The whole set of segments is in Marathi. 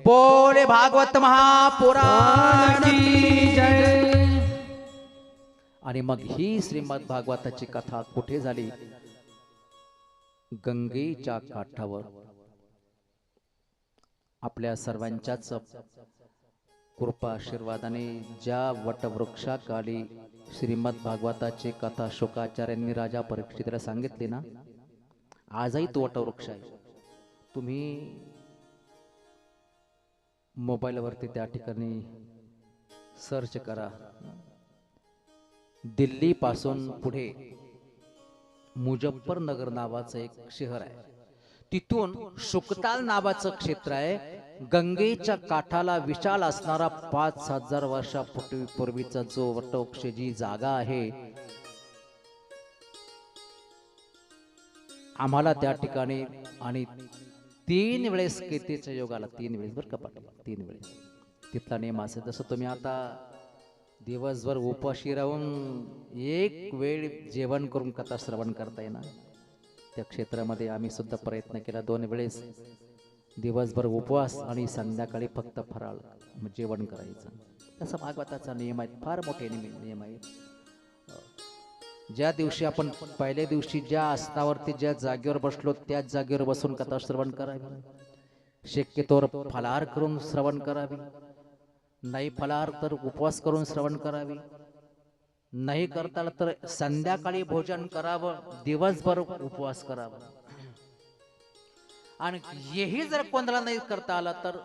बोले भागवत महापुराण की जय। आणि मग ही श्रीमद भागवताची कथा कुठे झाली? गंगेच्या काठावर आपल्या सर्वांच्याच कृपा आशीर्वादाने ज्या वटवृक्षाखाली श्रीमद भागवताची कथा शुकाचार्यांनी राजा परीक्षितला सांगितली ना, आजही तो वटवृक्ष आहे. तुम्ही मोबाईलवरती त्या ठिकाणी सर्च करा. दिल्ली पासून पुढे मुजफ्फरनगर नावाचं एक शहर आहे, तिथून शुकताल नावाचं क्षेत्र आहे. गंगेच्या काठाला विशाल असणारा 5000 वर्षापूर्वीचा जो वटवृक्ष जी जागा आहे, आम्हाला त्या ठिकाणी आणि 3 वेळेस केतेच्या योगाला 3 वेळेस बरं का पाटील, 3 वेळेस तिथला नेम असेल. जसं तुम्ही आता दिवसभर उपाशी राहून एक वेळ जेवण करून कथा श्रवण करताय ना, त्या क्षेत्रामध्ये आम्ही सुद्धा प्रयत्न केला. 2 वेळेस दिवसभर उपवास आणि संध्याकाळी फक्त फराळ जेवण करायचं. तसा भागवताचा नियम आहे, फार मोठे नियम आहे. ज्या दिवशी आपण पहिल्या दिवशी ज्या आसनावरती ज्या जागेवर बसलो त्याच जागेवर बसून कथा श्रवण करावी. शक्यतोवर फलाहार करून श्रवण करावी, नाही फलाहार तर उपवास करून श्रवण करावी. नाही करता आलं तर संध्याकाळी भोजन करावं, दिवसभर उपवास करावा. आणि हेही जर कोणाला नाही करता आला तर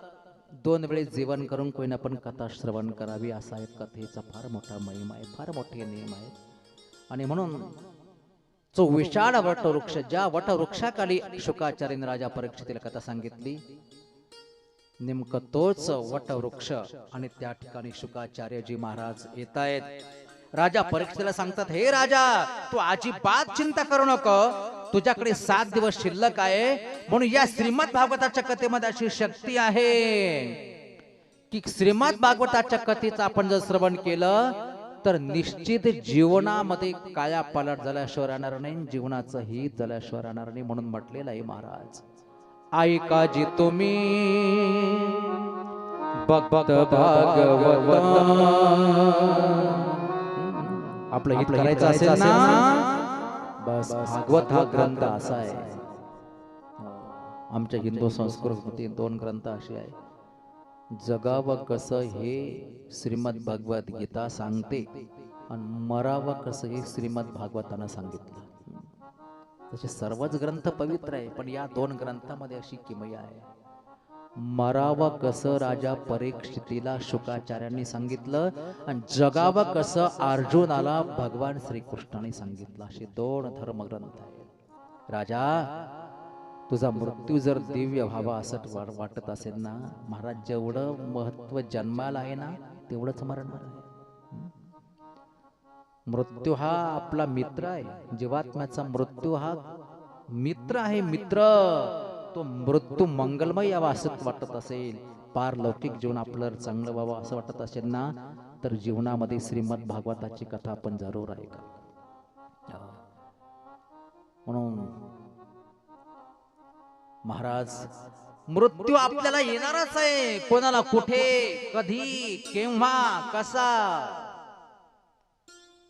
2 वेळेस जेवण करून कोणी पण कथा श्रवण करावी. असा एक कथेचा फार मोठा महिमा आहे, फार मोठे नियम आहेत. आणि म्हणून जो विशाल वटवृक्ष, ज्या वटवृक्षाखाली शुकाचार्याने राजा परीक्षितीला कथा सांगितली, नेमकं तोच वटवृक्ष. आणि त्या ठिकाणी शुकाचार्यजी महाराज येत आहेत. राजा परीक्षितीला सांगतात, हे राजा, तू अजिबात चिंता करू नको, तुझ्याकडे 7 दिवस शिल्लक आहे. म्हणून या श्रीमद भागवताच्या कथेमध्ये अशी शक्ती आहे की श्रीमद भागवताच्या कथेचं आपण जर श्रवण केलं तर निश्चित जीवनामध्ये काया पालट झाल्याशिवाय राहणार नाही, जीवनाचं हित झाल्याशिवाय राहणार नाही. म्हणून म्हटलेलं आहे महाराज, ऐका जी तुम्ही भक्त भागवत. आपलं हित करायचं असेल ना, बस भागवत हा ग्रंथ असा आहे. आमच्या हिंदू संस्कृतीमध्ये 2 ग्रंथ असे आहे, जगावं कसं हे श्रीमद भगवत गीता सांगते आणि मरावं कसं हे श्रीमद भागवतानं सांगितलं. तसे सर्वच ग्रंथ पवित्र आहे, पण या 2 ग्रंथामध्ये अशी किमया आहे. मरावं कसं राजा परीक्षितीला शुकाचार्यांनी सांगितलं आणि जगावं कसं अर्जुनाला भगवान श्रीकृष्णाने सांगितलं. असे 2 धर्मग्रंथ आहेत. राजा, तुझा मृत्यू जर दिव्य व्हावा असं वाटत असेल ना, महाराज, जेवढं महत्व जन्माला आहे ना तेवढंच मरणार आहे. मृत्यू हा आपला मित्र आहे, जीवात्म्याचा मृत्यू हा मित्र आहे, मित्र. तो मृत्यू मंगलमय यावा असं वाटत असेल, पारलौकिक जीवन आपलं चांगलं व्हावं असं वाटत असेल ना, तर जीवनामध्ये श्रीमद भागवताची कथा आपण जरूर ऐका. म्हणून महाराज, मृत्यू आपल्याला येणारच आहे. कोणाला, कुठे, कधी, केव्हा, कसा,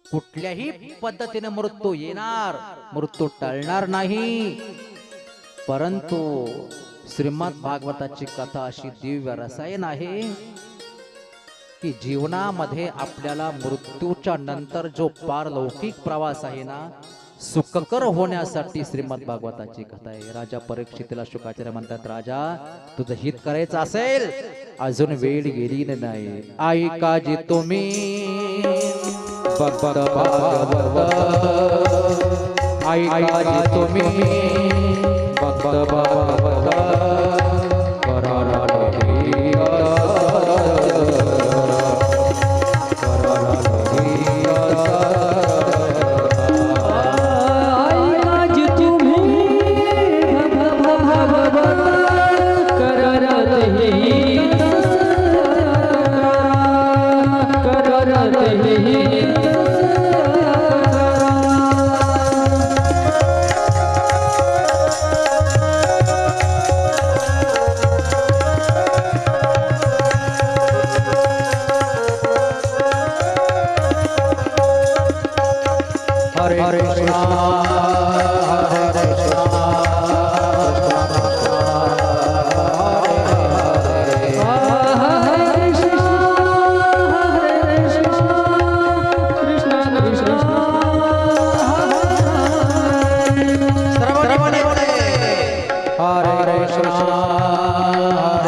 कुठल्याही पद्धतीने मृत्यू येणार, मृत्यू टळणार नाही. परंतु श्रीमद भागवताची कथा अशी दिव्य रसायन आहे की जीवनामध्ये आपल्याला मृत्यूच्या नंतर जो पारलौकिक प्रवास आहे ना, सुखकर होण्यासाठी श्रीमद भागवताची कथा आहे. राजा परीक्षितीला शुकाचार्य म्हणतात, राजा, तुझं हित करायचं असेल, अजून वेळ गेली नाही. ऐका जी तुम्ही भक्त भागवत, ऐका जी तुम्ही भक्त भागवत,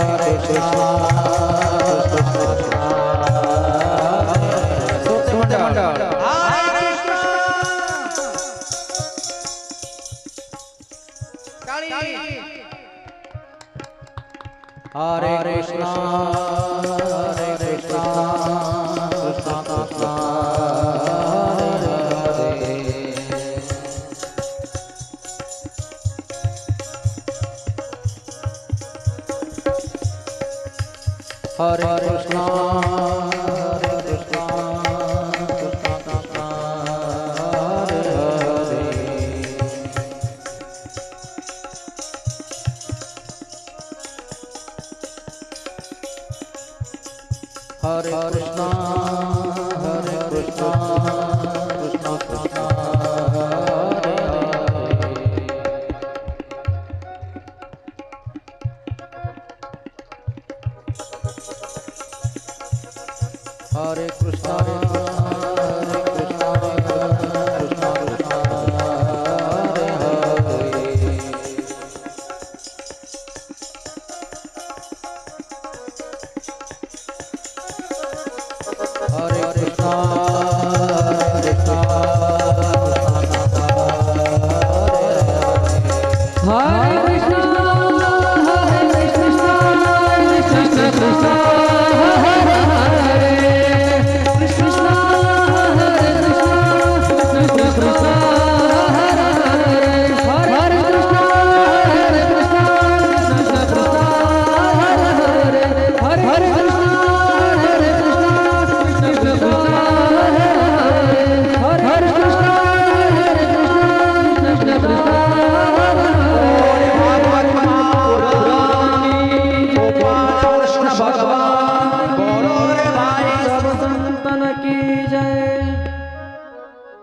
हरे कृष्णा हरे कृष्णा कृष्णा कृष्णा हरे हरे हरे कृष्णा हरे कृष्णा कृष्णा कृष्णा हरे हरे हरे कृष्णा हरे कृष्णा कृष्णा कृष्णा हरे हरे कृष्णा हरे कृष्णा कृष्णा कृष्णा हरे हरे हरे कृष्णा हरे कृष्णा हरे कृष्णा कृष्णा हरे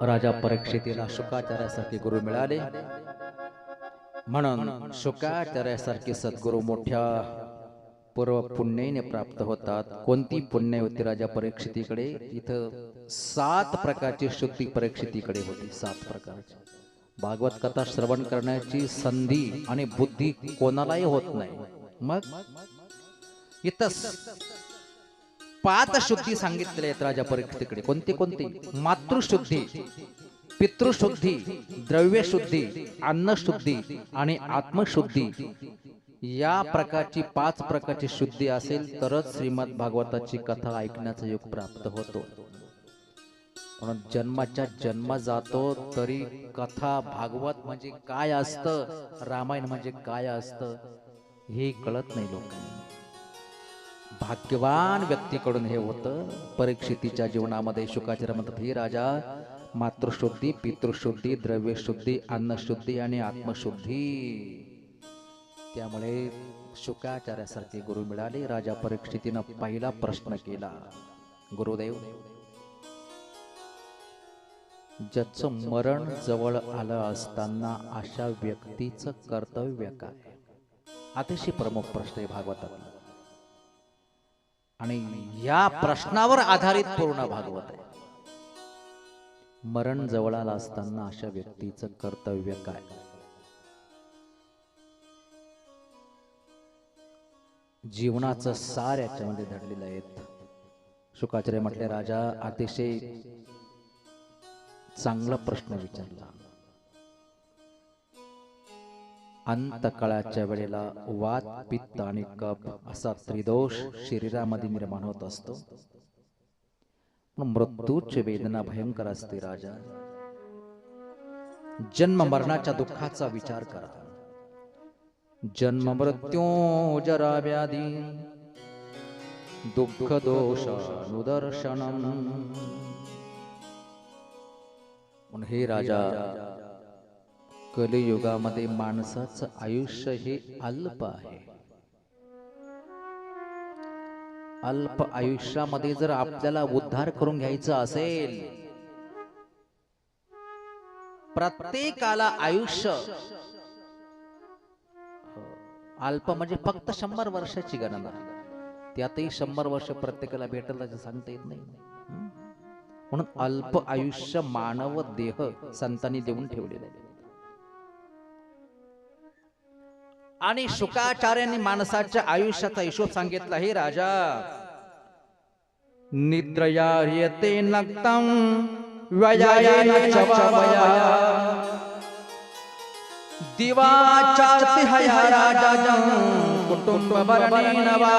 राजा परीक्षितीला शुकाचार्यासारखे गुरु मिळाले म्हणून शुकाचार्यासारखे सद्गुरु मोठ्या पूर्व पुण्याने प्राप्त होतात. कोणती पुण्य होती राजा परीक्षितीकडे? इथं 7 प्रकारची शुद्धी परीक्षितीकडे होती. 7 प्रकारची भागवत कथा श्रवण करण्याची संधी आणि बुद्धी कोणालाही होत नाही. मग इथं 5 शुद्धी सांगितलेल्या आहेत राजा परीक्षितीकडे. कोणती कोणती? मातृशुद्धी, पितृशुद्धी, द्रव्यशुद्धी, अन्नशुद्धी आणि आत्मशुद्धी. या प्रकारची 5 प्रकारची शुद्धी असेल तरच श्रीमद भागवताची कथा ऐकण्याचा योग प्राप्त होतो. म्हणून जन्माच्या जन्म जातो तरी कथा भागवत म्हणजे काय असतं, रामायण म्हणजे काय असतं हे कळत नाही लोकांना. भाग्यवान व्यक्तीकडून हे होतं. परीक्षितीच्या जीवनामध्ये शुकाचार्य म्हणतात, हे राजा, मातृशुद्धी, पितृशुद्धी, द्रव्यशुद्धी, अन्नशुद्धी आणि आत्मशुद्धी. त्यामुळे शुकाचार्यासारखे गुरु मिळाले. राजा परीक्षितीनं पहिला प्रश्न केला, गुरुदेव, ज्याचं मरण जवळ आलं असताना अशा व्यक्तीचं कर्तव्य काय? अतिशय प्रमुख प्रश्न आहे भागवतातला आणि या प्रश्नावर आधारित पूर्ण भागवत आहे. मरण जवळ आलं असताना अशा व्यक्तीचं कर्तव्य काय? जीवनाचं सार याच्यामध्ये दडलेलं आहे. शुकाचार्य म्हटले, राजा, अतिशय चांगला प्रश्न विचारला. अंतकाळाच्या वेळेला वात, पित्त आणि कफ असा त्रिदोष शरीरामध्ये निर्माण होत असतो. मृत्यूची वेदना भयंकर असते. राजा, जन्म मरणाच्या दुःखाचा विचार करा. जन्म मृत्यू जरा व्याधी दुःख दोष अनुदर्शनम. हे राजा, कलियुगामध्ये माणसाचं आयुष्य हे अल्प आहे. अल्प आयुष्यामध्ये जर आपल्याला उद्धार करून घ्यायचा असेल, प्रत्येकाला आयुष्य अल्प म्हणजे फक्त 100 वर्षाची गणना. त्यातही 100 वर्ष प्रत्येकाला भेटलं असं सांगता येत नाही. म्हणून अल्प आयुष्य मानव देह संतांनी देऊन ठेवलेले आहे. आणि शुकाचार्यांनी माणसाच्या आयुष्याचा हिशोब सांगितला. हे राजा, निद्रया येते नक्तम व्ययायेन चवावया दिवाचारती हया राजा कुटुंब भरणेन वा.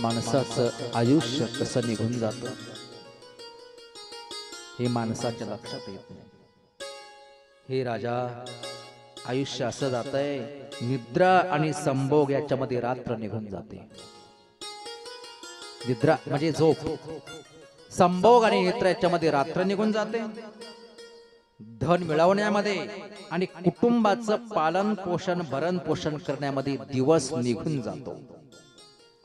माणसाचं आयुष्य कसं निघून जातं हे माणसाच्या लक्षात येत नाही. हे राजा, आयुष्य असं जातंय, निद्रा आणि संभोग याच्यामध्ये रात्र निघून जाते. निद्रा म्हणजे झोप, संभोग आणि निद्रा याच्यामध्ये रात्र निघून जाते. धन मिळवण्यामध्ये आणि कुटुंबाचं पालन पोषण भरण पोषण करण्यामध्ये दिवस निघून जातो.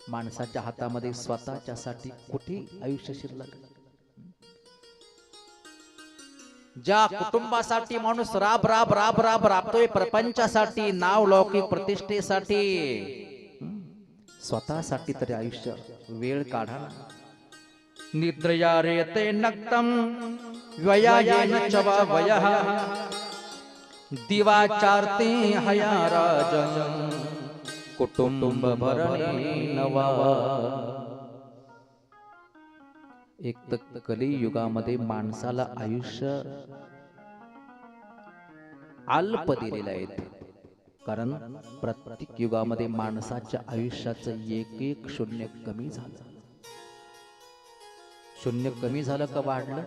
माणसाच्या हातामध्ये स्वतःच्यासाठी कुठे आयुष्य शिल्लक. ज्या कुटुंबासाठी माणूस राब राब राब राब राबतोय, प्रपंचासाठी, नाव लौकिक प्रतिष्ठेसाठी, स्वतःसाठी तरी आयुष्य वेळ काढा. निद्रया रेते नक्तम व्ययायेन चवावयः दिवाचारते हया राजन् कुटुंब भरणेन वा. एक तर कलियुगामध्ये माणसाला आयुष्य अल्प दिलेलं आहे, कारण प्रत्येक युगामध्ये माणसाच्या आयुष्याचं एक एक शून्य कमी झालं. शून्य कमी झालं का वाढलं?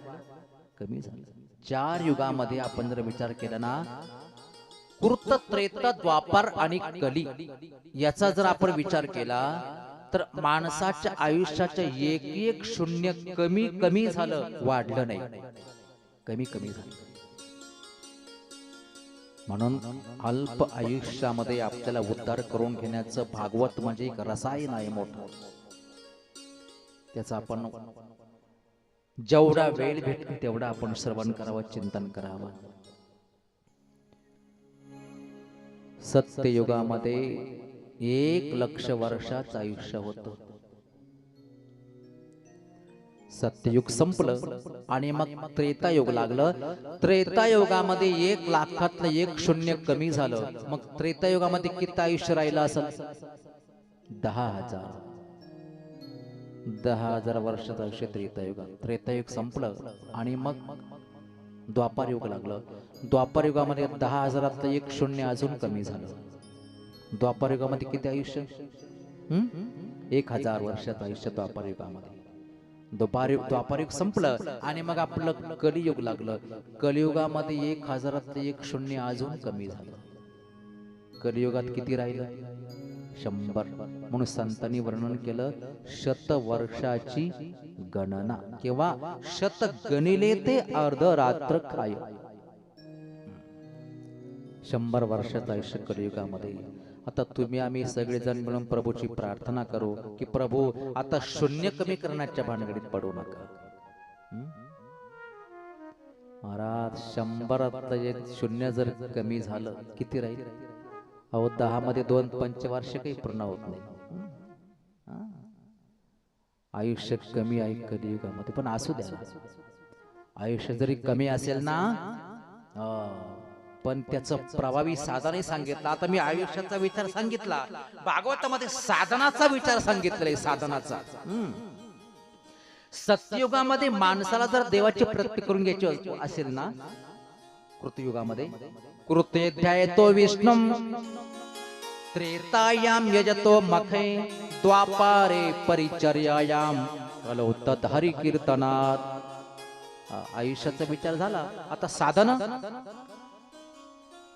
कमी झालं. 4 युगामध्ये आपण जर विचार केला ना, कृत, त्रेत, द्वापर आणि कली याचा जर आपण विचार केला तर माणसाच्या आयुष्याचं एक एक शून्य कमी कमी झालं, वाढलं नाही, कमी कमी झालं. म्हणून अल्प आयुष्यामध्ये आपल्याला उद्धार करून घेण्याचं भागवत म्हणजे एक रसायन आहे मोठं. त्याचा आपण जेवढा वेळ भेटेल तेवढा आपण श्रवण करावं, चिंतन करावं. सत्ययुगामध्ये 1,00,000 वर्षाचं आयुष्य होतं. सत्ययुग संपलं आणि मग त्रेतायुग लागलं. त्रेतायुगामध्ये 1,00,000तलं 1 शून्य कमी झालं. मग त्रेतायुगामध्ये किती आयुष्य राहिलं असेल? 10,000. 10,000 वर्षाचं आयुष्य त्रेतायुगात. त्रेतायुग संपलं आणि मग द्वापार युग लागलं. द्वापार युगामध्ये 10,000तलं 1 शून्य अजून कमी झालं. द्वापार युगामध्ये किती आयुष्य? 1,000 वर्षाचं आयुष्य द्वापार युगामध्ये. द्वापार युग संपलं आणि मग आपलं कलियुग लागलं. कलियुगामध्ये 1,000तलं 1 शून्य अजून कमी झालं. कलियुगात किती राहिलं? 100. म्हणून संतांनी वर्णन केलं, 100 वर्षाची गणना किंवा 100 गणिले ते अर्ध रात्र काय. 100 वर्षाचं आयुष्य कलियुगामध्ये. आता तुम्ही आम्ही सगळेजण मिळून प्रभूची प्रार्थना करू की प्रभू आता शून्य कमी करण्याच्या भानगडीत पडू नका. महाराज 100 शून्य जर कमी झालं किती राहील? अहो 10 मध्ये 2 पंचवार्षिकही पूर्ण होत नाही. आयुष्य कमी आहे कलियुगामध्ये. पण असू द्या, आयुष्य जरी कमी असेल ना, पण त्याचं प्रभावी साधनही सांगितलं. आता मी आयुष्याचा विचार सांगितला, भागवतामध्ये साधनाचा विचार सांगितलाय. साधनाचा सत्ययुगामध्ये माणसाला जर देवाची प्राप्ती करून घ्यायची असेल ना, कृतयुगामध्ये कृते ध्यायतो विष्णुम त्रेतायाम यजतो मखे द्वापारे परिचर्यायाम कलौ तत् हरि कीर्तनात. आयुष्याचा विचार झाला. आता साधन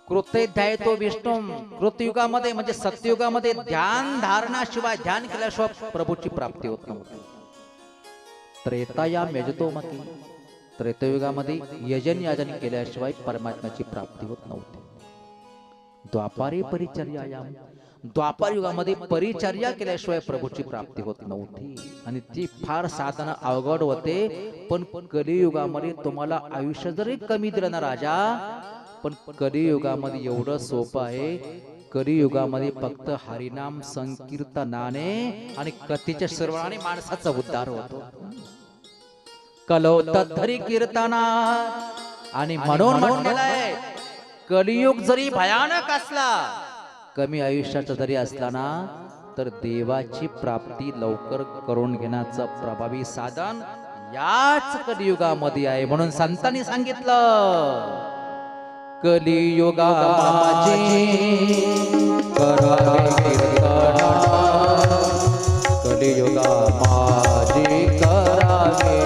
कृते ध्यायतो विष्णुम. कृतयुगामध्ये म्हणजे सत्ययुगामध्ये ध्यान धारणाशिवाय, ध्यान केल्याशिवाय प्रभूची प्राप्ती होत नव्हती. त्रेतायाम यजतो मखे, त्रेतायुगामध्ये यजन याजन केल्याशिवाय परमात्म्याची प्राप्ती होत नव्हती. द्वापारे परिचर्यायाम, द्वापार युगामध्ये परिचर्या केल्याशिवाय प्रभूची प्राप्ती होत नव्हती आणि ती फार साधना अवघड होते. पण कलियुगामध्ये तुम्हाला आयुष्य जरी कमी दिलं ना राजा, पण कलियुगामध्ये एवढं सोपं आहे. कलियुगामध्ये फक्त हरिनाम संकीर्तनाने आणि कथेच्या श्रवणाने माणसाचा उद्धार होतो. कलौ तत् हरि कीर्तना. आणि म्हणून म्हणलेलं आहे कलियुग जरी भयानक असला, कमी आयुष्याचा जरी असला ना, तर देवाची प्राप्ती लवकर करून घेण्याचं प्रभावी साधन याच कलियुगामध्ये आहे. म्हणून संतांनी सांगितलं, कलियुगा माझे करावे कीर्तन, कलियुगा माझे करावे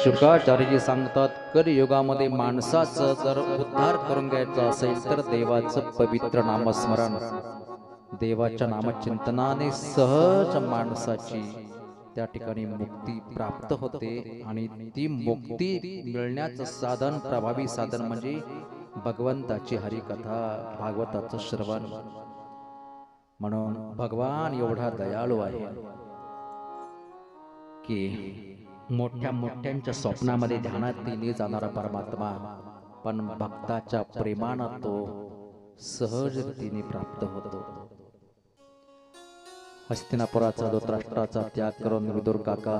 शुक्राचार्यजी सांगतात, कलियुगामध्ये माणसाचं जर उद्धार करून घ्यायचा असेल तर देवाचं पवित्र नामस्मरण, देवाच्या नामचिंतनाने सहज माणसाची त्या ठिकाणी मुक्ती प्राप्त होते. आणि ती मुक्ती मिळण्याचं साधन, प्रभावी साधन म्हणजे भगवंताची हरिकथा, भागवताचं श्रवण. म्हणून भगवान एवढा दयाळू आहे की मोठ्या मोठ्यांच्या स्वप्नामध्ये ध्यानात दिली जाणारा परमात्मा पण भक्ताच्या प्रेमानं तो सहज रीतीने प्राप्त होतो. हस्तिनापुराचा धृतराष्ट्राचा त्याग करून विदुर काका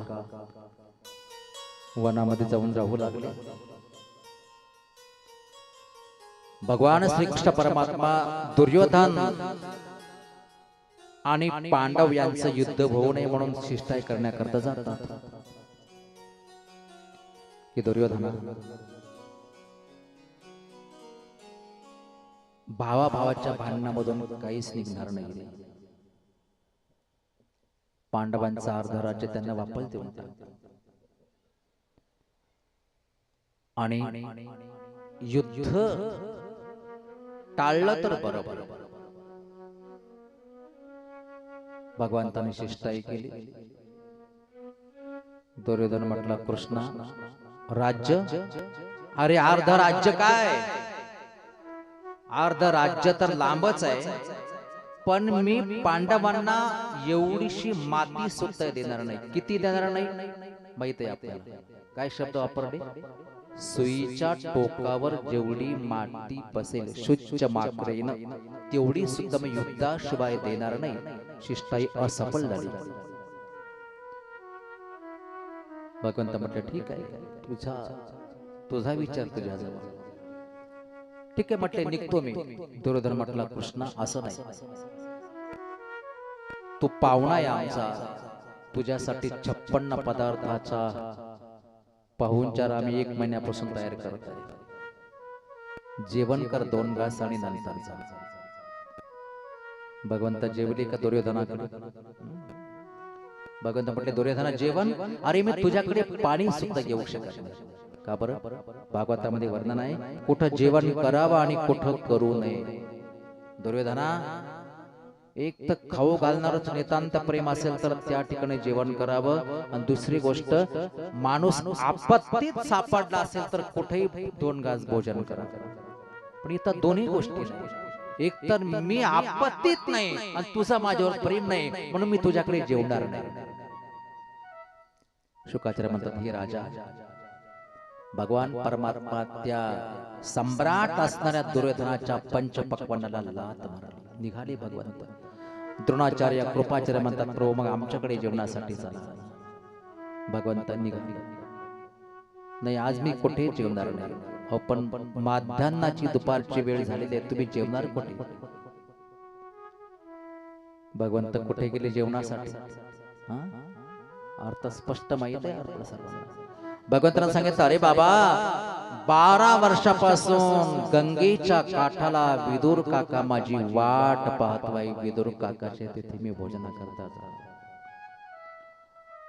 वनामध्ये जाऊन राहू लागले. भगवान श्रीकृष्ण परमात्मा दुर्योधन आणि पांडव यांचं युद्ध होऊ नये म्हणून शिष्टाई करण्याकरता जातात. की दुर्योधना, भावाभावाच्या भांडणामधून काहीच निघणार नाही. पांडवांचा अर्ध राज्य त्यांना वापस देऊन आणि युद्ध टाळलं तर बरोबर. भगवंताने शिष्टाई केली. दुर्योधन म्हटला, कृष्णा राज्य, अरे अर्ध राज्य काय, अर्ध राज्य तर लांबच आहे, पण मी पांडवांना एवढीशी माती सुद्धा देणार नाही. किती देणार नाही माहित आहे आपल्याला? काय शब्द वापरले? सुईच्या टोकावर जेवढी माती बसेल शुच्च मात्रेनं तेवढी सुद्धा मी युद्धाशिवाय देणार नाही. शिष्टाई असफल झाली. भगवंत म्हटलं, ठीक आहे, तुझा विचार तुझ्याजवळ, ठीक आहे म्हटले, निघतो मी. दुर्योधन म्हटला, कृष्णा असं नाही, तू पाहुणा आहे आमचा, तुझ्यासाठी 56 पदार्थाचा पाहुणचार आम्ही 1 महिन्यापासून तयार करत आहे. जेवण कर 2 घास आणि नंतर जा. भगवंत जेवले का दुर्योधनाकडे? भगवंत म्हटले, दुर्योधना जेवण? अरे मी तुझ्याकडे पाणी सुद्धा घेऊ शकत नाही. का बरं? भागवतामध्ये वर्णन आहे, कुठं जेवण करावं आणि कुठं करू नये. दुर्योधना, एक तर खाऊ घालणारच नितांत प्रेम असेल तर त्या ठिकाणी जेवण करावं, आणि दुसरी गोष्ट, माणूस आपत्तीत सापडला असेल तर कुठेही 2 घास भोजन करावं. पण इथं दोन्ही गोष्टी नाही. एक तर मी आपत्तीत नाही आणि तुझा माझ्यावर प्रेम नाही, म्हणून मी तुझ्याकडे जेवणार नाही. शुकाचार्य म्हणतात, हे राजा, भगवान परमात्मा त्या सम्राट असणाऱ्या दुर्योधनाच्या पंचपक्वान्नाला लात मारली. निघाले भगवंत. द्रोणाचार्य कृपाचार्य म्हणतात, प्रभू मग आमच्याकडे जेवणासाठी चला. भगवंत निघाले, नाही आज मी कुठे जेवणार नाही. अहो पण माध्यान्नाची दुपारची वेळ झालेली आहे, तुम्ही जेवणार कुठे? भगवंत कुठे गेले जेवणासाठी? हा, अर्थ स्पष्ट माहित आहे आपल्या सर्वांना. भगवंतांना सांगितलं, अरे बाबा, 12 वर्षापासून गंगेच्या काठाला विदुर काका माझी वाट पाहतोय. विदुर काकाचे तिथे मी भोजन करतात.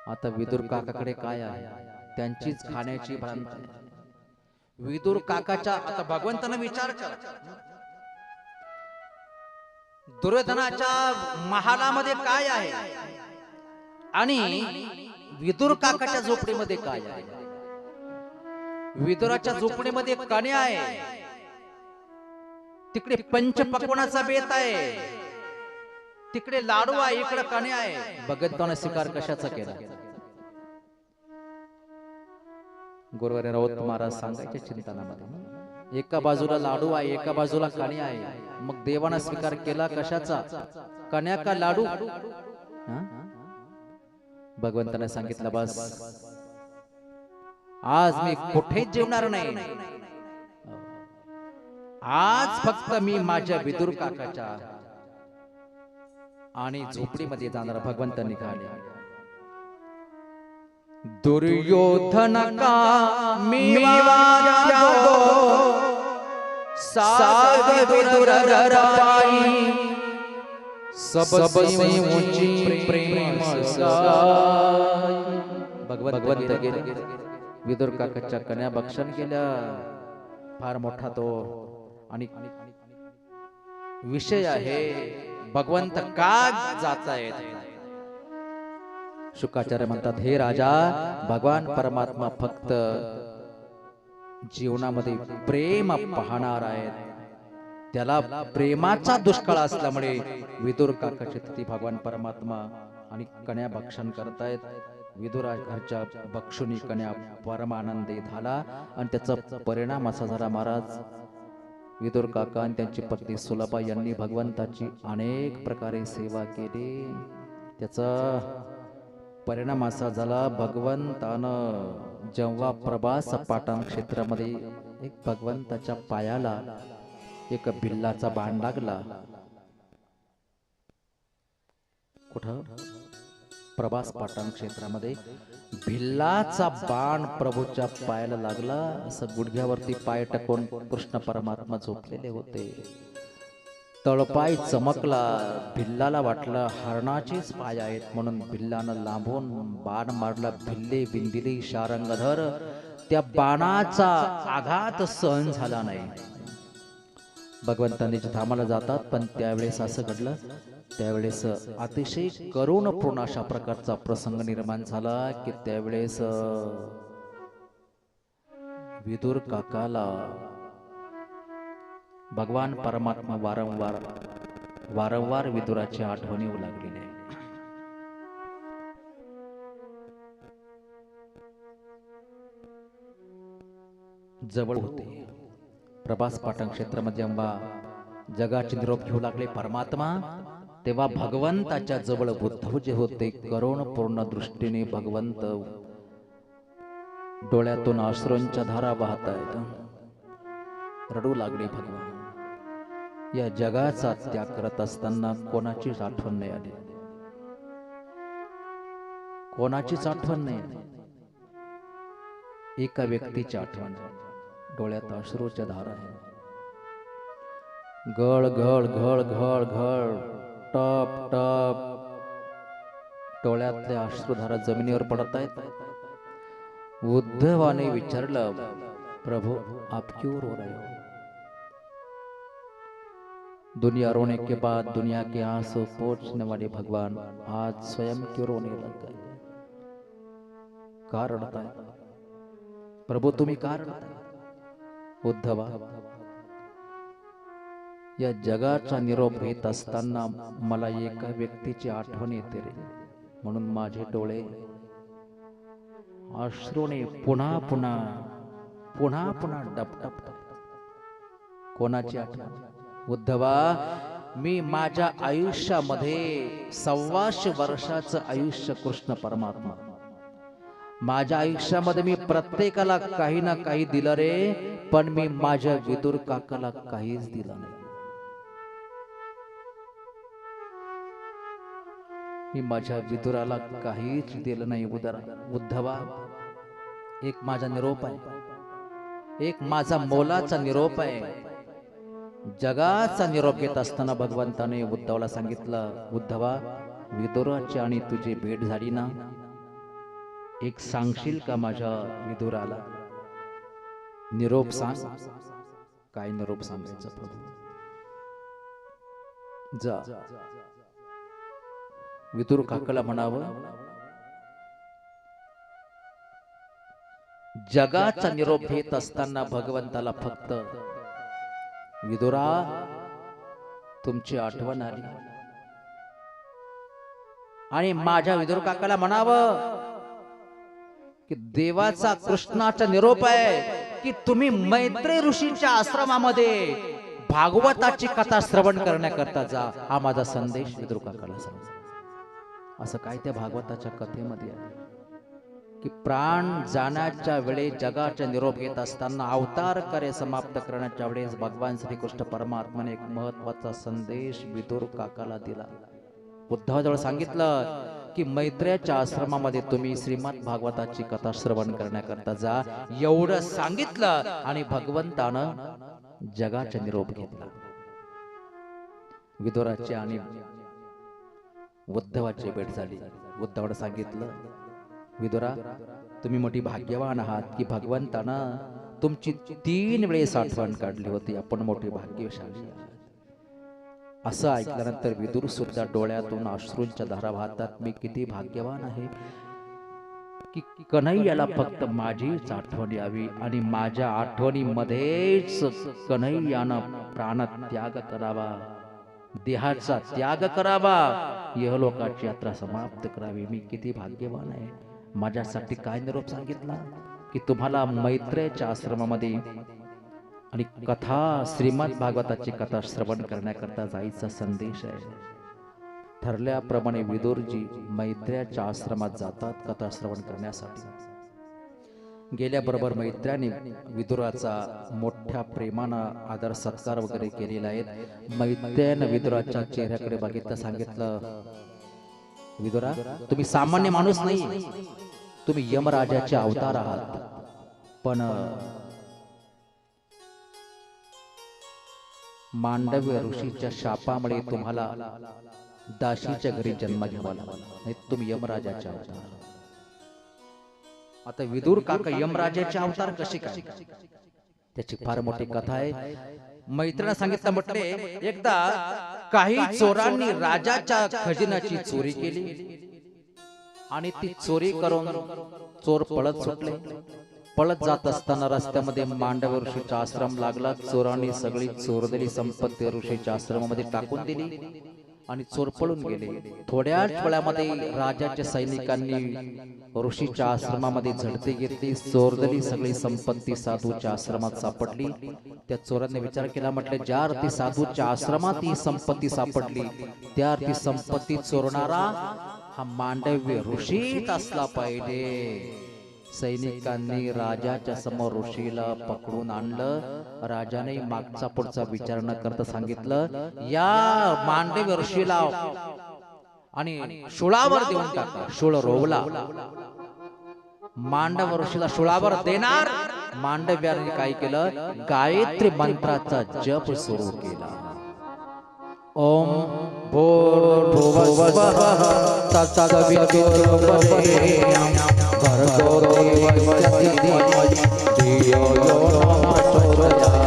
आता विदुर काकाकडे काय आहे? त्यांचीच खाण्याची भ्रांत आहे. विदुर काकाच्या, आता भगवंतांना विचार कर, दुर्योधनाच्या महालामध्ये काय आहे आणि विदुर काकाच्या झोपडीमध्ये काय आहे? विदुराच्या झोपडीमध्ये कण्या आहे, तिकडे पंचपक्वान्नाचा बेत आहे, तिकडे लाडू आहे, इकडे कण्या आहे. भगवंताने स्वीकार कशाचा केला? गुरुवारी राऊत महाराज सांगायचे चिंतनामध्ये, एका बाजूला लाडू आहे, एका बाजूला कण्या आहे. मग देवाने स्वीकार केला कशाचा? कण्या का लाडू? भगवंताने सांगितलं, बस आज मी कुठेच जेवणार नाही. आज फक्त मी माझ्या विदुर काकाच्या आणि झोपडीमध्ये जाणार. भगवंत निघाले. दुर्योधन का मेवा साग विदुर राई, सबसे ऊंची प्रेम सगाई. भगवंत गेले, विदुर काकाच्या कन्या भक्षण केल्या. फार मोठा तो आणि विषय आहे, भगवंत का जात आहेत? शुकाचार्य म्हणतात, हे राजा, भगवान परमात्मा फक्त जीवनामध्ये प्रेम पाहणार आहेत. त्याला प्रेमाचा दुष्काळ असल्यामुळे विदुर काकाची तिथे भगवान परमात्मा आणि कन्या भक्षण करतायत. विदुरा घरच्या भक्षुनी कन्या परमानंदी झाला आणि त्याचा परिणाम असा झाला, महाराज, विदुर काका आणि त्यांची पत्नी सुलभा यांनी भगवंताची अनेक प्रकारे सेवा केली. त्याचा परिणाम असा झाला, भगवंतानं जेव्हा प्रभास पाटण क्षेत्रामध्ये एक भगवंताच्या पायाला एक भिल्लाचा बाण लागला. कुठं? प्रभास पाटण क्षेत्रामध्ये भिल्लाचा बाण प्रभूच्या पायाला लागला. असं गुडघ्यावरती पाय टाकून कृष्ण परमात्मा झोपलेले होते. तळपाय चमकला. भिल्लाला वाटलं हरणाचेच पाय आहेत, म्हणून भिल्लानं लांबून बाण मारला. भिल्ले बिंदिली शारंगधर. त्या बाणाचा आघात सहन झाला नाही. भगवंतांनी धामाला जातात, पण त्यावेळेस असं घडलं, त्यावेळेस अतिशय करुणपूर्ण अशा प्रकारचा प्रसंग निर्माण झाला की त्यावेळेस विदुर काकाला भगवान परमात्मा वारंवार विदुराची आठवण येऊ लागलेली आहे. जवळ होते. प्रभास पाटण क्षेत्रामध्ये जेव्हा जगाचे निरोप घेऊ लागले परमात्मा, तेव्हा भगवंताच्या जवळ बुद्ध जे होते, करुणपूर्ण दृष्टीने भगवंत डोळ्यातून अश्रूंच्या धारा वाहत आहेत. रडू लागले. भगवान, या जगाचा त्याग करत असताना कोणाचीच आठवण नाही आली, कोणाचीच आठवण नाही आली. एका व्यक्तीची आठवण, डोळ्यात अश्रूच्या धारा आहे. गळ गळ घळ घळ घळ, टप टप डोळ्यातल्या अश्रुधारा जमिनीवर पडत आहेत. उद्धवाने विचारलं, प्रभु आप क्यों रो रहे हो? दुनिया रोने के बाद दुनिया के आंसू पोंछने वाले भगवान आज स्वयं क्यों रोने लग गए? का रडताय प्रभु, तुम्ही का रडताय? उद्धवा, या जगाचा निरोप घेत असताना मला एका व्यक्तीची आठवण येते रे, म्हणून माझे डोळे अश्रूने पुन्हा पुन्हा पुन्हा पुन्हा डबडबतात. कोणाची आठवण? उद्धवा, मी माझ्या आयुष्यामध्ये 125 वर्षाचं आयुष्य कृष्ण परमात्मा, माझ्या आयुष्यामध्ये मी प्रत्येकाला काही ना काही दिलं रे, पण मी माझ्या विदुर काकाला काहीच दिलं नाही. मी माझ्या विदुराला काहीच दिलं नाही. उद्धवा, एक माझा निरोप आहे, एक माझा मोलाचा निरोप आहे. जगाचा निरोप घेत असताना भगवंताने उद्धवाला सांगितलं, उद्धवा, विदुराची आणि तुझी भेट झाली ना, एक सांगशील का माझ्या विदुराला? निरोप सांग. काय निरोप सांगायचं प्रभू? जा विदुर काकाला म्हणावं, जगाचा निरोप घेत असताना भगवंताला फक्त विदुरा तुमची आठवण आली, आणि माझ्या विदुर काकाला म्हणावं की देवाचा कृष्णाचा निरोप आहे की तुम्ही मैत्री ऋषींच्या आश्रमामध्ये भागवताची कथा श्रवण करण्याकरता जा. हा माझा संदेश विदुर काकाला सांगा. असं काय त्या भागवताच्या कथेमध्ये आहे की प्राण जाण्याच्या वेळेस जगाचा निरोप घेत असताना अवतार कार्य समाप्त करण्याच्या वेळेस भगवान श्रीकृष्ण परमात्माने एक महत्वाचा संदेश विदुर काकाला दिला. उद्धवाजवळ सांगितलं की मैत्र्याच्या आश्रमामध्ये तुम्ही श्रीमद भागवताची कथा श्रवण करण्याकरता जा. एवढं सांगितलं आणि भगवंतानं जगाचा निरोप घेतला. विदुराची आणि उद्धवाची भेट झाली. उद्धवाने सांगितलं, विदुरा, तुम्ही मोठी भाग्यवान आहात की भगवंतानं तुमची 3 वेळेस आठवण काढली होती. आपण मोठे भाग्यशाली आहात. असं ऐकल्यानंतर विदुर सुद्धा डोळ्यातून अश्रूंच्या धारा वाहतात. मी किती भाग्यवान आहे की कन्हैयाला फक्त माझीच आठवण यावी आणि माझ्या आठवणीमध्येच कन्हैयानं प्राणत्याग करावा, देहाचा त्याग करावा, इहलोकाची यात्रा समाप्त करावी. मी किती भाग्यवान आहे. माझ्यासाठी काय निरोप सांगितला की तुम्हाला मैत्रेच्या आश्रमामध्ये आणि कथा श्रीमद भागवताची कथा श्रवण करण्याकरता जायचा संदेश आहे. ठरल्याप्रमाणे विदुरजी मैत्र्याच्या आश्रमात जातात कथा श्रवण करण्यासाठी. गेल्याबरोबर मैत्र्याने विदुराचा मोठ्या प्रेमानं आदर सत्कार वगैरे केलेला आहे. मैत्र्यानं विदुराच्या चेहऱ्याकडे बघितलं, सांगितलं, विदुरा, तुम्ही सामान्य माणूस नाही, तुम्ही यमराजाचे अवतार आहात. पण मांडव्य ऋषीच्या शापामुळे तुम्हाला दाशीच्या घरी जन्म घ्यावा लागला, नाही तुम्ही यमराजाचे अवतार. आता विदुर काका यमराजाचे अवतार कसे काय? त्याची फार मोठी कथा आहे. मैत्रीला सांगितलं, म्हटले, एकदा काही चोरांनी राजाच्या खजिन्याची चोरी केली आणि ती चोरी करून चोर पळत सुटले. पळत जात असताना रस्त्यामध्ये मांडव्य ऋषीचा आश्रम लागला. चोरांनी सगळी चोरलेली संपत्ती ऋषीच्या आश्रमामध्ये टाकून दिली आणि चोर पळून गेले. थोड्याच वेळामध्ये राजाच्या सैनिकांनी ऋषीच्या आश्रमामध्ये झडती घेतली. चोरलेली सगळी संपत्ती साधूच्या आश्रमात सापडली. त्या चोरांनी विचार केला, म्हटले, ज्या अर्थी साधूच्या आश्रमात ही संपत्ती सापडली त्या अर्थी संपत्ती चोरणारा हा मांडव्य ऋषीच असला पाहिजे. सैनिकांनी राजाच्या समोर ऋषीला पकडून आणलं. राजाने मागचा पुढचा विचार न करता सांगितलं, या मांडवी ऋषीला आणि शुळावर देऊन टाका. शुळ रोवला. मांडव ऋषीला शुळावर देणार. मांडव्याने काय केलं, गायत्री मंत्राचा जप सुरू केला. ओम भूर्भुवस्वः तत्सवितुर्वरेण्यं भर्गो देवस्य धीमहि धियो यो नः प्रचोदयात्.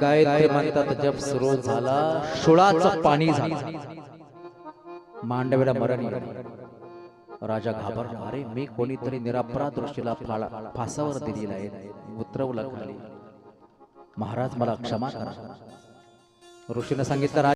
गायत्री मंत्राचा जप सुरू झाला. शुळाचं पाणी झालं. मांडवीला मरण आलं. राजा घाबरला. अरे मी कोणीतरी निरपराध ऋषीला फासावर दिलेला आहे, उतरवलं खाली. महाराज मला क्षमा करा. ऋषीने सांगितलं,